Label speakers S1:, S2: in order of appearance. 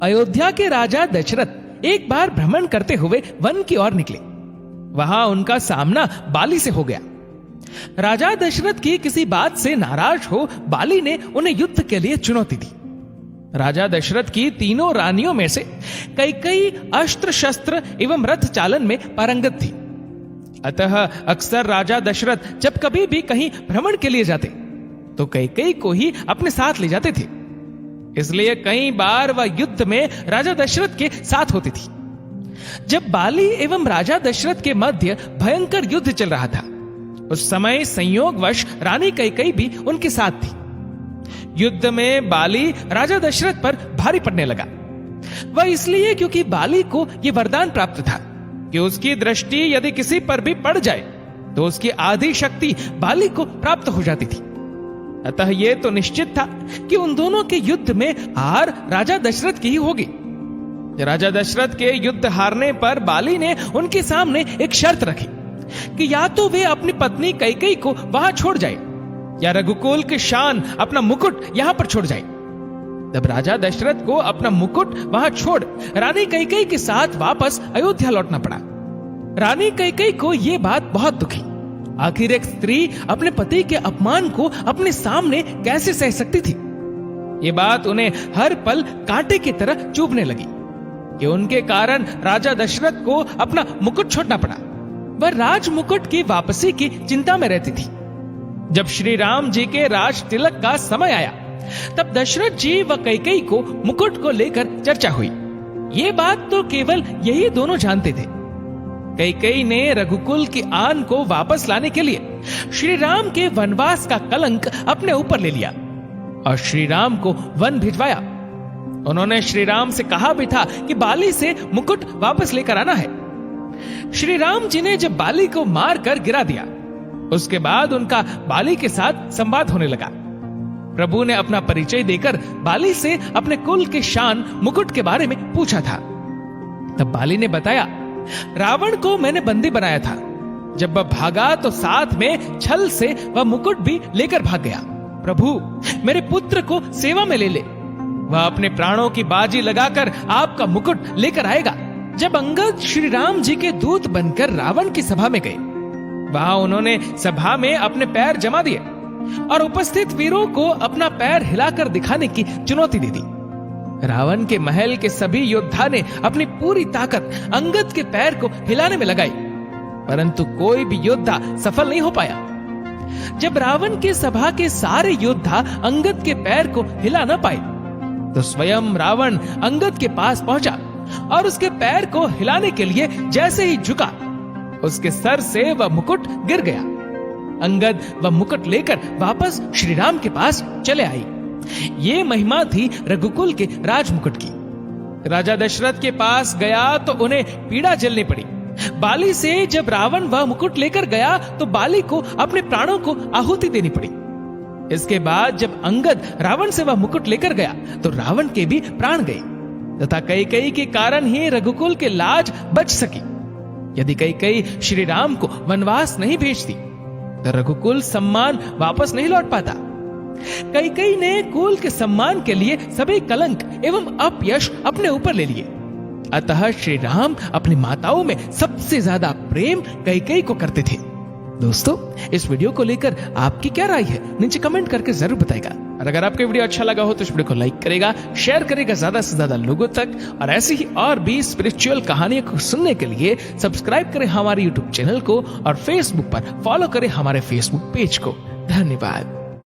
S1: अयोध्या के राजा दशरथ एक बार भ्रमण करते हुए वन की ओर निकले। वहां उनका सामना बाली से हो गया। राजा दशरथ की किसी बात से नाराज हो बाली ने उन्हें युद्ध के लिए चुनौती दी। राजा दशरथ की तीनों रानियों में से कई अस्त्र शस्त्र एवं रथ चालन में पारंगत थी। अतः अक्सर राजा दशरथ जब कभी भी कहीं भ्रमण के लिए जाते तो कई को ही अपने साथ ले जाते थे। इसलिए कई बार वह युद्ध में राजा दशरथ के साथ होती थी। जब बाली एवं राजा दशरथ के मध्य भयंकर युद्ध चल रहा था, उस समय संयोगवश रानी कैकेयी भी उनके साथ थी। युद्ध में बाली राजा दशरथ पर भारी पड़ने लगा। वह इसलिए क्योंकि बाली को यह वरदान प्राप्त था कि उसकी दृष्टि यदि किसी पर भी पड़ जाए तो उसकी आधी शक्ति बाली को प्राप्त हो जाती थी। अतः यह तो निश्चित था कि उन दोनों के युद्ध में हार राजा दशरथ की ही होगी। राजा दशरथ के युद्ध हारने पर बाली ने उनके सामने एक शर्त रखी कि या तो वे अपनी पत्नी कैकेयी को वहां छोड़ जाए या रघुकुल की शान अपना मुकुट यहां पर छोड़ जाए। तब राजा दशरथ को अपना मुकुट वहां छोड़ रानी कैकेयी के साथ वापस अयोध्या लौटना पड़ा। रानी कैकेयी को यह बात बहुत दुखी। आखिर एक स्त्री अपने पति के अपमान को अपने सामने कैसे सह सकती थी। ये बात उन्हें हर पल कांटे की तरह चुभने लगी कि उनके कारण राजा दशरथ को अपना मुकुट छोड़ना पड़ा। वह राज मुकुट की वापसी की चिंता में रहती थी। जब श्री राम जी के राज तिलक का समय आया तब दशरथ जी व कैकेयी को मुकुट को लेकर चर्चा हुई। ये बात तो केवल यही दोनों जानते थे। कैकेयी ने रघुकुल की आन को वापस लाने के लिए श्री राम के वनवास का कलंक अपने ऊपर ले लिया और श्री राम को वन भिजवाया। उन्होंने श्री राम से कहा भी था कि बाली से मुकुट वापस लेकर आना है। श्री राम जी ने जब बाली को मारकर गिरा दिया, उसके बाद उनका बाली के साथ संवाद होने लगा। प्रभु ने अपना परिचय देकर बाली से अपने कुल के शान मुकुट के बारे में पूछा था। तब बाली ने बताया, रावण को मैंने बंदी बनाया था। जब वह भागा तो साथ में छल से वह मुकुट भी लेकर भाग गया। प्रभु, मेरे पुत्र को सेवा में ले ले। वह अपने प्राणों की बाजी लगाकर आपका मुकुट लेकर आएगा। जब अंगद श्री राम जी के दूत बनकर रावण की सभा में गए, वहां उन्होंने सभा में अपने पैर जमा दिए और उपस्थित वीरों को अपना पैर हिलाकर दिखाने की चुनौती दे दी। रावण के महल के सभी योद्धा ने अपनी पूरी ताकत अंगद के पैर को हिलाने में लगाई, परंतु कोई भी योद्धा सफल नहीं हो पाया। जब रावण के सभा के सारे योद्धा अंगद के पैर को हिला न पाए तो स्वयं रावण अंगद के पास पहुंचा और उसके पैर को हिलाने के लिए जैसे ही झुका, उसके सर से वह मुकुट गिर गया। अंगद वह मुकुट लेकर वापस श्री राम के पास चले आई। ये महिमा थी रघुकुल के राजमुकुट की। राजा दशरथ के पास गया तो उन्हें पीड़ा झेलनी पड़ी। बाली से जब रावण वह मुकुट लेकर गया तो बाली को अपने प्राणों को आहुति देनी पड़ी। इसके बाद जब अंगद रावण से वह मुकुट लेकर गया तो रावण के भी प्राण गए तथा कैकेयी के कारण ही रघुकुल के लाज बच सकी। यदि कैकेयी श्री राम को वनवास नहीं भेजती तो रघुकुल सम्मान वापस नहीं लौट पाता। कैकेयी ने कुल के सम्मान के लिए सभी कलंक एवं अपयश अपने ऊपर ले लिए। अतः श्री राम अपनी माताओं में सबसे ज्यादा प्रेम कैकेयी को करते थे। दोस्तों, इस वीडियो को लेकर आपकी क्या राय है नीचे कमेंट करके जरूर बताएगा। और अगर आपको वीडियो अच्छा लगा हो तो इस वीडियो को लाइक करेगा, शेयर करेगा ज्यादा से ज्यादा लोगों तक। और ऐसी ही और भी स्पिरिचुअल कहानियों को सुनने के लिए सब्सक्राइब करें हमारे यूट्यूब चैनल को और फेसबुक पर फॉलो करें हमारे फेसबुक पेज को। धन्यवाद।